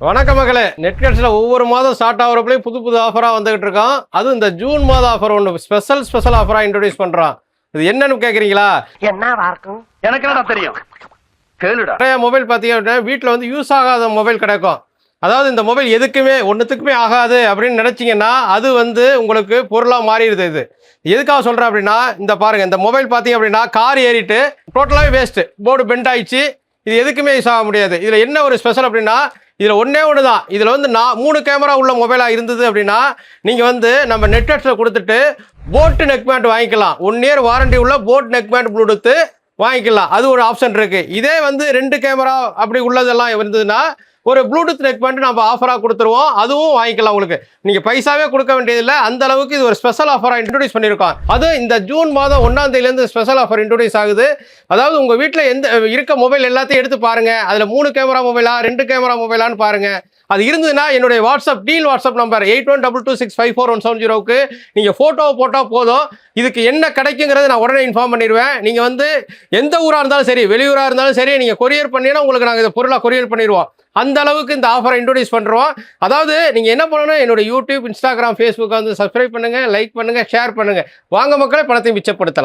வணக்கம் மக்களே. நெட்கட்ஸில் ஒவ்வொரு மாதம் ஸ்டார்ட் ஆகிறப்பலையும் புது புது ஆஃபராக வந்துகிட்டு இருக்கோம். அதுவும் இந்த ஜூன் மாத ஆஃபர் ஒன்று ஸ்பெஷல் ஆஃபராக இன்ட்ரோடியூஸ் பண்ணுறோம். இது என்னன்னு கேட்குறீங்களா? என்னவா இருக்கும்? எனக்கு என்ன தெரியும், கேளுடா. நிறைய மொபைல் பார்த்தீங்க அப்படின்னா வீட்டில் வந்து யூஸ் ஆகாத மொபைல் கிடைக்கும். அதாவது இந்த மொபைல் எதுக்குமே ஒன்றுத்துக்குமே ஆகாது அப்படின்னு நினச்சிங்கன்னா அது வந்து உங்களுக்கு பொருளாக மாறிடுது. இது எதுக்காக சொல்கிறேன் அப்படின்னா, இந்த பாருங்கள், இந்த மொபைல் பார்த்தீங்க அப்படின்னா கார் ஏறிட்டு டோட்டலாகவே வேஸ்ட்டு, போர்டு பெண்ட் ஆயிடுச்சு. இது எதுக்குமே யூஸ் ஆக முடியாது. இதில் என்ன ஒரு ஸ்பெஷல் அப்படின்னா, இதில் ஒன்றே ஒன்று தான். இதில் வந்து 3 கேமரா உள்ள மொபைலாக இருந்தது அப்படின்னா நீங்கள் வந்து நம்ம நெட்வொர்க்ஸில் கொடுத்துட்டு போட் நெக் பேண்ட் வாங்கிக்கலாம். 1 இயர் வாரண்டி உள்ள போட் நெக் பேண்ட் ப்ளூடூத்து வாங்கிக்கலாம். அது ஒரு ஆப்ஷன் இருக்குது. இதே வந்து 2 கேமரா அப்படி உள்ளதெல்லாம் இருந்ததுன்னா ஒரு ப்ளூடூத் நெக் பேண்ட் நம்ம ஆஃபராக கொடுத்துருவோம். அதுவும் வாங்கிக்கலாம். உங்களுக்கு நீங்கள் பைசாவே கொடுக்க வேண்டியதில்லை. அந்த அளவுக்கு இது ஒரு ஸ்பெஷல் ஆஃபராக இன்ட்ரோடியூஸ் பண்ணியிருக்கோம். அது இந்த ஜூன் மாதம் 1ஆம் தேதியிலேருந்து ஸ்பெஷல் ஆஃபர் இன்ட்ரோடியூஸ் ஆகுது. அதாவது உங்கள் வீட்டில் இருக்க மொபைல் எல்லாத்தையும் எடுத்து பாருங்கள். அதில் 3 கேமரா மொபைலா 2 கேமரா மொபைலான்னு பாருங்கள். அது இருந்ததுன்னா என்னுடைய டீல் வாட்ஸ்அப் நம்பர் 8122654170க்கு நீங்கள் ஃபோட்டோவை போட்டால் போதும். இதுக்கு என்ன கிடைக்குங்கிறது நான் உடனே இன்ஃபார்ம் பண்ணிடுவேன். நீங்கள் வந்து எந்த ஊராக இருந்தாலும் சரி, வெளியூராக இருந்தாலும் சரி, நீங்கள் கொரியர் பண்ணினா உங்களுக்கு நாங்கள் இந்த பொருளாக கொரியர் பண்ணிடுவோம். அந்த அளவுக்கு இந்த ஆஃபரை இன்ட்ரோடியூஸ் பண்ணுறோம். அதாவது நீங்கள் என்ன பண்ணணும், என்னோட யூடியூப், இன்ஸ்டாகிராம், ஃபேஸ்புக்கை வந்து சப்ஸ்கிரைப் பண்ணுங்கள், லைக் பண்ணுங்கள், ஷேர் பண்ணுங்கள். வாங்க மக்களை, பணத்தை மிச்சப்படுத்தலாம்.